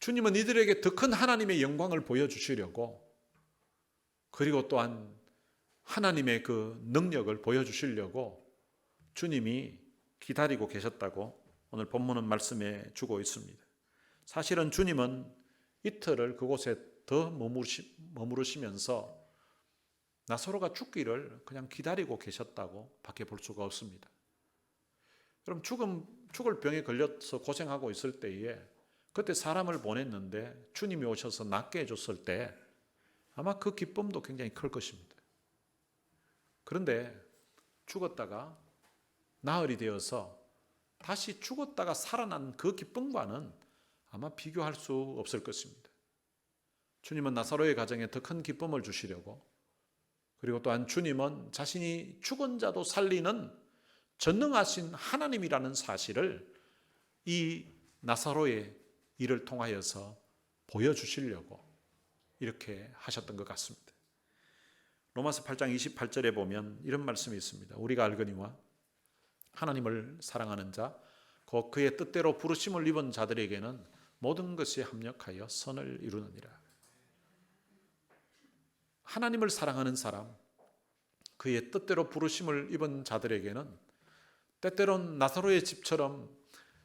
주님은 이들에게 더 큰 하나님의 영광을 보여주시려고, 그리고 또한 하나님의 그 능력을 보여주시려고 주님이 기다리고 계셨다고 오늘 본문은 말씀해 주고 있습니다. 사실은 주님은 이틀을 그곳에 더 머무르시면서 나사로가 죽기를 그냥 기다리고 계셨다고 밖에 볼 수가 없습니다. 그럼 죽을 병에 걸려서 고생하고 있을 때에 그때 사람을 보냈는데 주님이 오셔서 낫게 해줬을 때 아마 그 기쁨도 굉장히 클 것입니다. 그런데 죽었다가 나흘이 되어서 다시 죽었다가 살아난 그 기쁨과는 아마 비교할 수 없을 것입니다. 주님은 나사로의 가정에 더 큰 기쁨을 주시려고, 그리고 또한 주님은 자신이 죽은 자도 살리는 전능하신 하나님이라는 사실을 이 나사로의 일을 통하여서 보여주시려고 이렇게 하셨던 것 같습니다. 로마서 8장 28절에 보면 이런 말씀이 있습니다. 우리가 알거니와 하나님을 사랑하는 자, 곧 그의 뜻대로 부르심을 입은 자들에게는 모든 것이 합력하여 선을 이루느니라. 하나님을 사랑하는 사람, 그의 뜻대로 부르심을 입은 자들에게는 때때론 나사로의 집처럼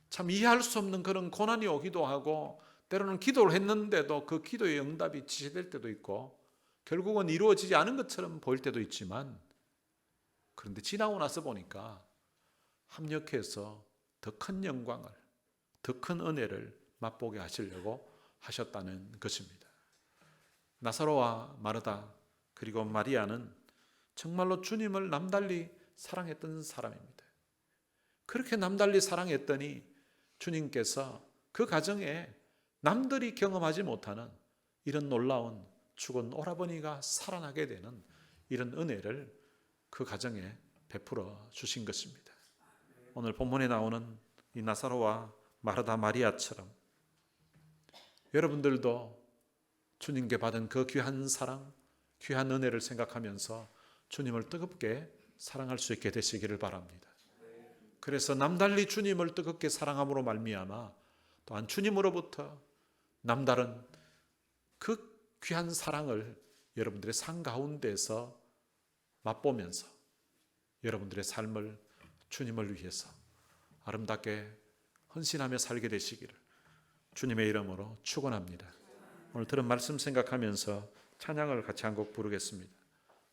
참 이해할 수 없는 그런 고난이 오기도 하고, 때로는 기도를 했는데도 그 기도의 응답이 지체될 때도 있고, 결국은 이루어지지 않은 것처럼 보일 때도 있지만, 그런데 지나고 나서 보니까 합력해서 더 큰 영광을, 더 큰 은혜를 맛보게 하시려고 하셨다는 것입니다. 나사로와 마르다 그리고 마리아는 정말로 주님을 남달리 사랑했던 사람입니다. 그렇게 남달리 사랑했더니 주님께서 그 가정에 남들이 경험하지 못하는 이런 놀라운 죽은 오라버니가 살아나게 되는 이런 은혜를 그 가정에 베풀어 주신 것입니다. 오늘 본문에 나오는 이 나사로와 마르다 마리아처럼 여러분들도 주님께 받은 그 귀한 사랑, 귀한 은혜를 생각하면서 주님을 뜨겁게 사랑할 수 있게 되시기를 바랍니다. 그래서 남달리 주님을 뜨겁게 사랑함으로 말미암아 또한 주님으로부터 남다른 그 귀한 사랑을 여러분들의 삶 가운데서 맛보면서 여러분들의 삶을 주님을 위해서 아름답게 헌신하며 살게 되시기를 주님의 이름으로 축원합니다. 오늘 들은 말씀 생각하면서 찬양을 같이 한 곡 부르겠습니다.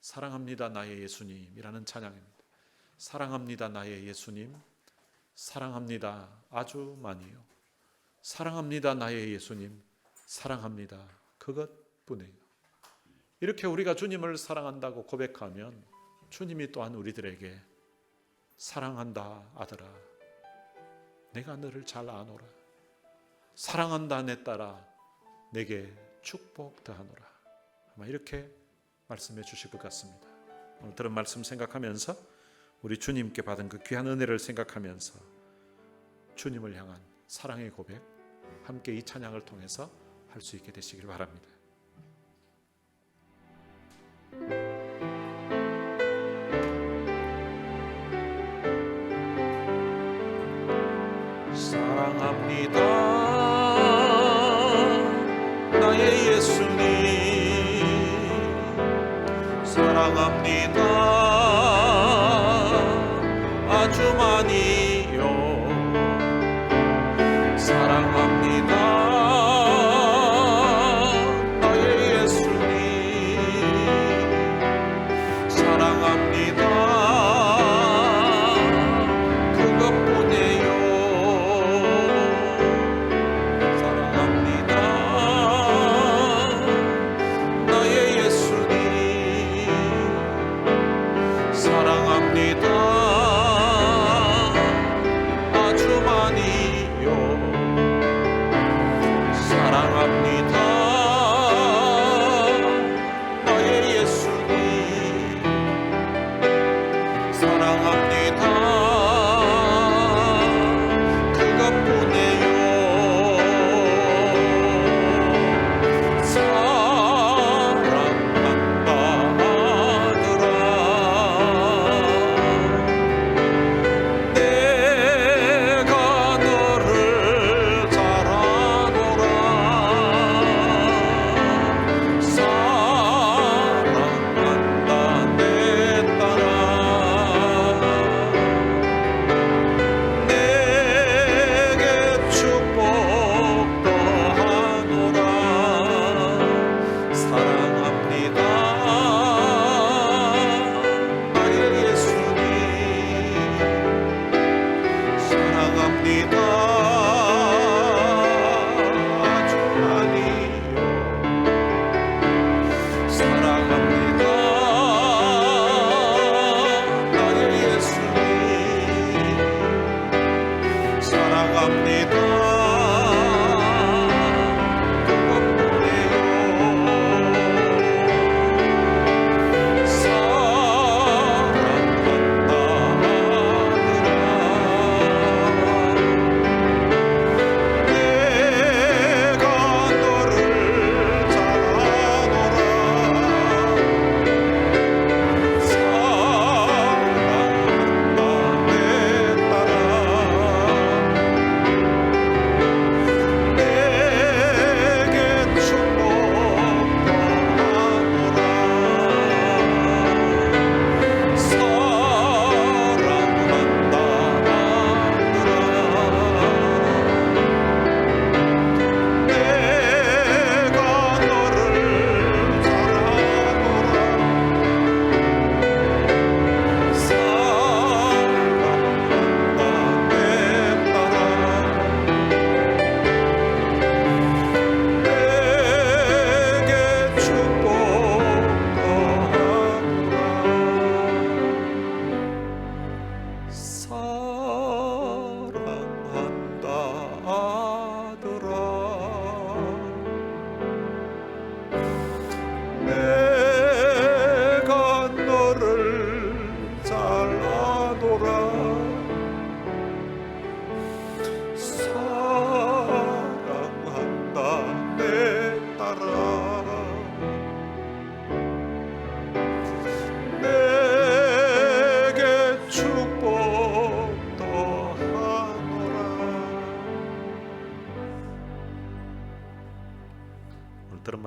사랑합니다 나의 예수님이라는 찬양입니다. 사랑합니다 나의 예수님, 사랑합니다 아주 많이요. 사랑합니다 나의 예수님, 사랑합니다 그것뿐이에요. 이렇게 우리가 주님을 사랑한다고 고백하면 주님이 또한 우리들에게 사랑한다 아들아, 내가 너를 잘 아노라. 사랑한다 내 딸아, 내게 축복 더하노라. 아마 이렇게 말씀해 주실 것 같습니다. 오늘 들은 말씀 생각하면서 우리 주님께 받은 그 귀한 은혜를 생각하면서 주님을 향한 사랑의 고백 함께 이 찬양을 통해서 할 수 있게 되시길 바랍니다. 사랑합니다 나의 예수님, 사랑합니다 아주 많이요. 사랑합니다 나의 예수님, 사랑합니다 그것뿐이에요. 사랑합니다 나의 예수님, 사랑합니다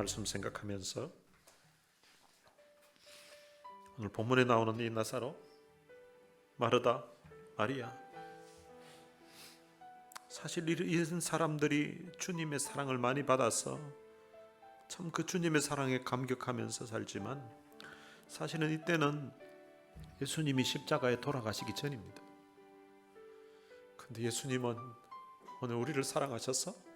말씀 생각하면서 오늘 본문에 나오는 이 나사로, 마르다, 마리아, 사실 이런 사람들이 주님의 사랑을 많이 받아서 참 그 주님의 사랑에 감격하면서 살지만 사실은 이때는 예수님이 십자가에 돌아가시기 전입니다. 근데 예수님은 오늘 우리를 사랑하셔서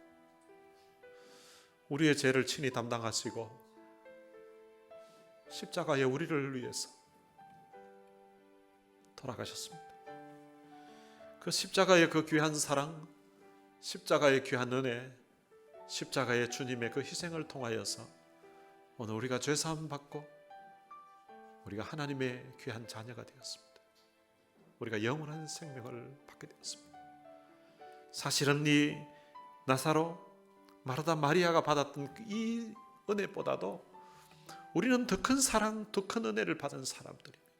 우리의 죄를 친히 담당하시고 십자가에 우리를 위해서 돌아가셨습니다. 그 십자가의 그 귀한 사랑, 십자가의 귀한 은혜, 십자가의 주님의 그 희생을 통하여서 오늘 우리가 죄사함 받고 우리가 하나님의 귀한 자녀가 되었습니다. 우리가 영원한 생명을 받게 되었습니다. 사실은 이 나사로, 마르다, 마리아가 받았던 이 은혜보다도 우리는 더 큰 사랑, 더 큰 은혜를 받은 사람들입니다.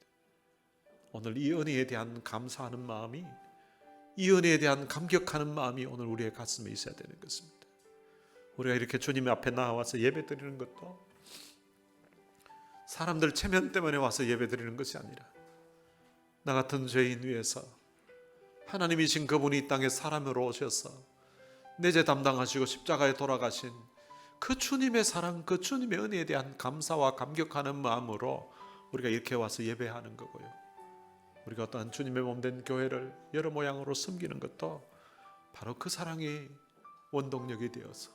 오늘 이 은혜에 대한 감사하는 마음이, 이 은혜에 대한 감격하는 마음이 오늘 우리의 가슴에 있어야 되는 것입니다. 우리가 이렇게 주님 앞에 나와서 예배 드리는 것도 사람들 체면 때문에 와서 예배 드리는 것이 아니라 나 같은 죄인 위해서 하나님이신 그분이 이 땅에 사람으로 오셔서 내 죄 담당하시고 십자가에 돌아가신 그 주님의 사랑, 그 주님의 은혜에 대한 감사와 감격하는 마음으로 우리가 이렇게 와서 예배하는 거고요. 우리가 어떠한 주님의 몸된 교회를 여러 모양으로 섬기는 것도 바로 그 사랑이 원동력이 되어서,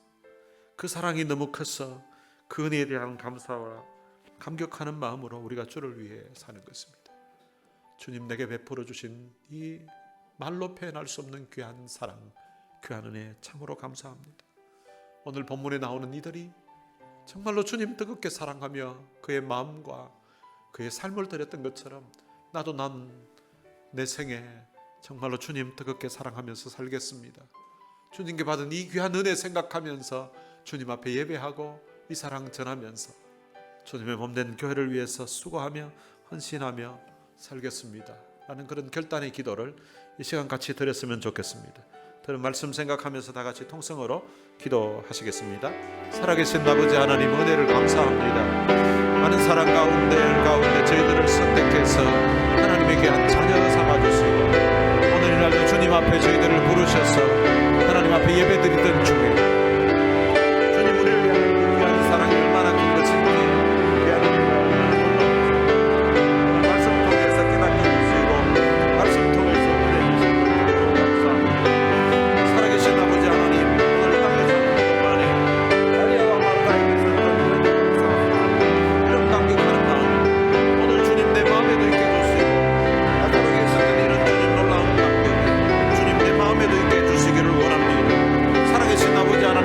그 사랑이 너무 커서 그 은혜에 대한 감사와 감격하는 마음으로 우리가 주를 위해 사는 것입니다. 주님 내게 베풀어 주신 이 말로 표현할 수 없는 귀한 사랑, 귀한 은혜 참으로 감사합니다. 오늘 본문에 나오는 이들이 정말로 주님 뜨겁게 사랑하며 그의 마음과 그의 삶을 드렸던 것처럼 나도 내 생에 정말로 주님 뜨겁게 사랑하면서 살겠습니다. 주님께 받은 이 귀한 은혜 생각하면서 주님 앞에 예배하고 이 사랑 전하면서 주님의 몸된 교회를 위해서 수고하며 헌신하며 살겠습니다 라는 그런 결단의 기도를 이 시간 같이 드렸으면 좋겠습니다. 들은 말씀 생각하면서 다 같이 통성으로 기도하시겠습니다. 살아계신 아버지 하나님, 은혜를 감사합니다. 많은 사랑 가운데 저희들을 선택해서 하나님의 귀한 자녀 삼아주시고 오늘 이날도 주님 앞에 저희들을 부르셔서 하나님 앞에 예배드리던 중에 주님 우리를 위한 귀한 사랑이 얼마나 큰 것인지 귀한 말씀 통해서 깨닫게 해주시고 말씀 통해서 은혜 주신 것을 감사합니다. 살아계신 아버지 하나님, 오늘 땅에서 동안에 마리아와 마르다에게 있었던 이런 감격하는 마음 오늘 주님 내 마음에도 있게 해주시고 나사로에게 있었던 이런 주님 놀라운 감격 주님 내 마음에도 있게 해주시기를 원합니다. 살아계신 아버지 하나님,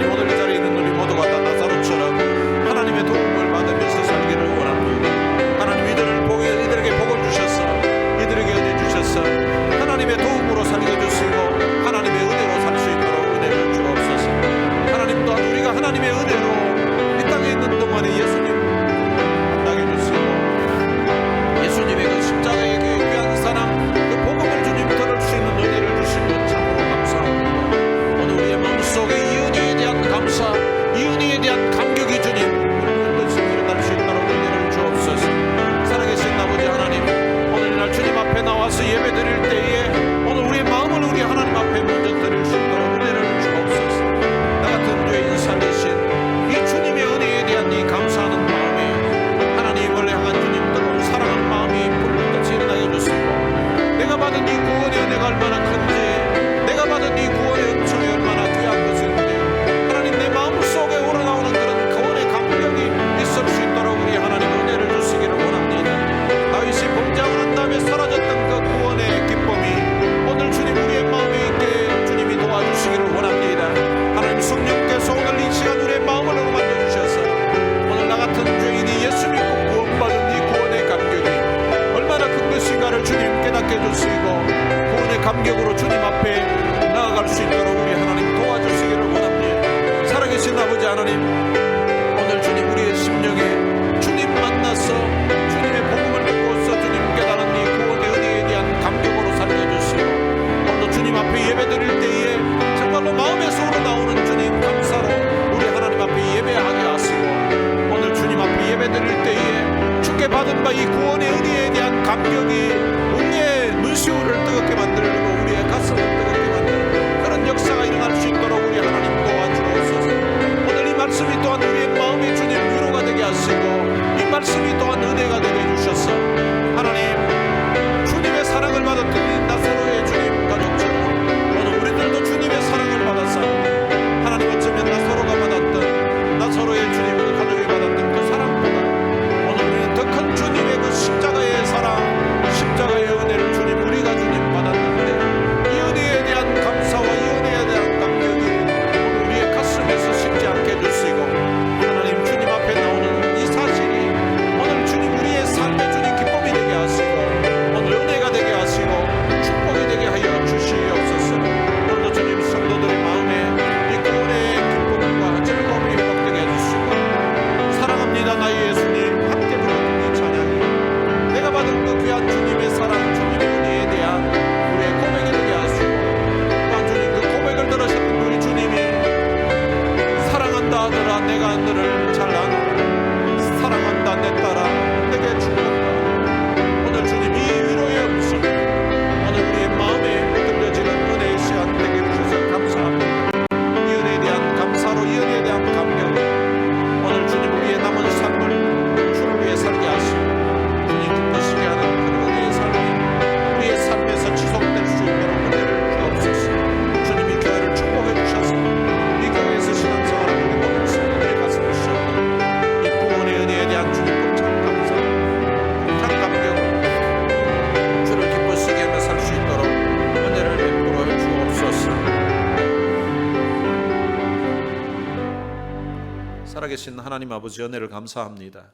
받은 바 이 구원의 은혜에 대한 감격이 우리의 눈시울을 뜨겁게 만들고 우리의 가슴을 뜨겁게 만드는 그런 역사가 일어날 수 있도록 우리 하나님 도와주옵소서. 오늘 이 말씀이 또한 우리의 마음에 주님 위로가 되게 하시고 이 말씀이 또한 은혜가 되게 해주셔서 하나님 주님의 사랑을 받았던 이 나사로의 주님 가족처럼 오늘 우리들도 주님의 사랑을 받았사 하나님 어쩌면 나사로가 받았던 나사로의 주님 그 가족이 받았던 그 사랑보다 오늘 우리는 더 큰 주님의 그 십자가의 사랑 십자가의 은혜를 주님 우리가 주님 받았는데 이 은혜에 대한 감사와 이 은혜에 대한 감격이 오늘 우리의 가슴에서 식지 않게 해주시고 하나님 주님 앞에 나오는 이 사실이 오늘 주님 우리의 삶의 주님 기쁨이 되게 하시고 오늘 은혜가 되게 하시고 축복이 되게 하여 주시옵소서. 오늘도 주님 성도들의 마음에 이 구원의 기쁨과 즐거움이 회복되게 해주시고 사랑합니다 나의 예수님 함께 부르는 이 찬양이 내가 받은 그 귀한 주님의 사랑 주님의 은혜에 대한 우리의 고백이 되게 하시고 또한 주님 그 고백을 들으셨던 우리 주님이 사랑한다 하더라 내가 너를 잘 아노라 사랑한다 내 딸아 내게 축복다. 오늘 주님 이 위로의 음성 오늘 우리의 마음에 들려지는 은혜의 시간 되게 해주셔서 감사합니다. 이 은혜에 대한 감사로 이 은혜에 대한 감격 오늘 주님 우리의 남은 삶을 주를 위해 살게 하시고 주님 기쁘시게 하는 그런 은혜의 삶이 우리의 삶에서 지속될 수 있도록 은혜를 주옵소서. 주님이 교회를 축복해 주셔서 이 교회에서 신앙생활을 우리 모든 성도들의 가슴을 씌워드리고 이 구원의 은혜에 대한 주님 벅찬 감사 벅찬 감격으로 주를 기쁘시게 하며 살 수 있도록 은혜를 베풀어 주옵소서. 살아계신 하나님 아버지 은혜를 감사합니다.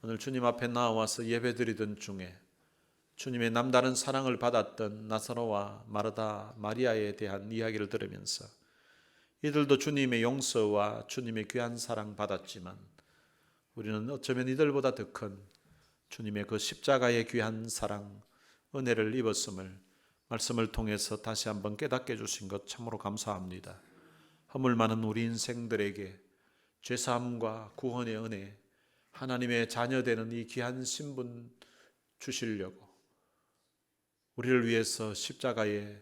오늘 주님 앞에 나와서 예배드리던 중에 주님의 남다른 사랑을 받았던 나사로와 마르다 마리아에 대한 이야기를 들으면서 이들도 주님의 용서와 주님의 귀한 사랑 받았지만 우리는 어쩌면 이들보다 더 큰 주님의 그 십자가의 귀한 사랑 은혜를 입었음을 말씀을 통해서 다시 한번 깨닫게 해주신 것 참으로 감사합니다. 허물 많은 우리 인생들에게 죄사함과 구원의 은혜 하나님의 자녀되는 이 귀한 신분 주시려고 우리를 위해서 십자가에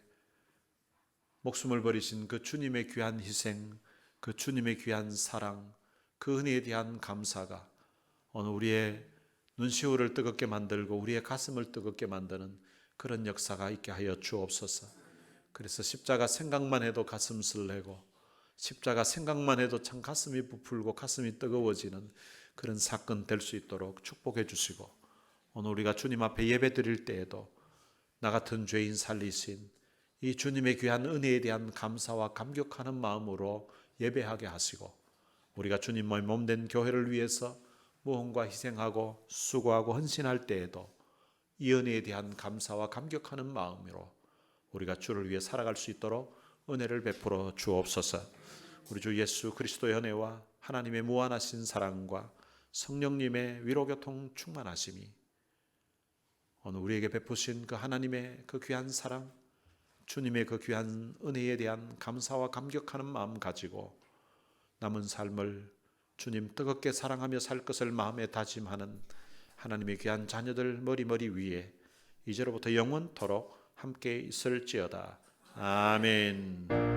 목숨을 버리신 그 주님의 귀한 희생 그 주님의 귀한 사랑 그 은혜에 대한 감사가 오늘 우리의 눈시울을 뜨겁게 만들고 우리의 가슴을 뜨겁게 만드는 그런 역사가 있게 하여 주옵소서. 그래서 십자가 생각만 해도 가슴 설레고 십자가 생각만 해도 참 가슴이 부풀고 가슴이 뜨거워지는 그런 사건 될 수 있도록 축복해 주시고 오늘 우리가 주님 앞에 예배 드릴 때에도 나 같은 죄인 살리신 이 주님의 귀한 은혜에 대한 감사와 감격하는 마음으로 예배하게 하시고 우리가 주님의 몸된 교회를 위해서 무언가 희생하고 수고하고 헌신할 때에도 이 은혜에 대한 감사와 감격하는 마음으로 우리가 주를 위해 살아갈 수 있도록 은혜를 베풀어 주옵소서. 우리 주 예수 그리스도의 은혜와 하나님의 무한하신 사랑과 성령님의 위로교통 충만하심이 오늘 우리에게 베푸신 그 하나님의 그 귀한 사랑 주님의 그 귀한 은혜에 대한 감사와 감격하는 마음 가지고 남은 삶을 주님 뜨겁게 사랑하며 살 것을 마음에 다짐하는 하나님의 귀한 자녀들 머리 위에 이제로부터 영원토록 함께 있을지어다. 아멘.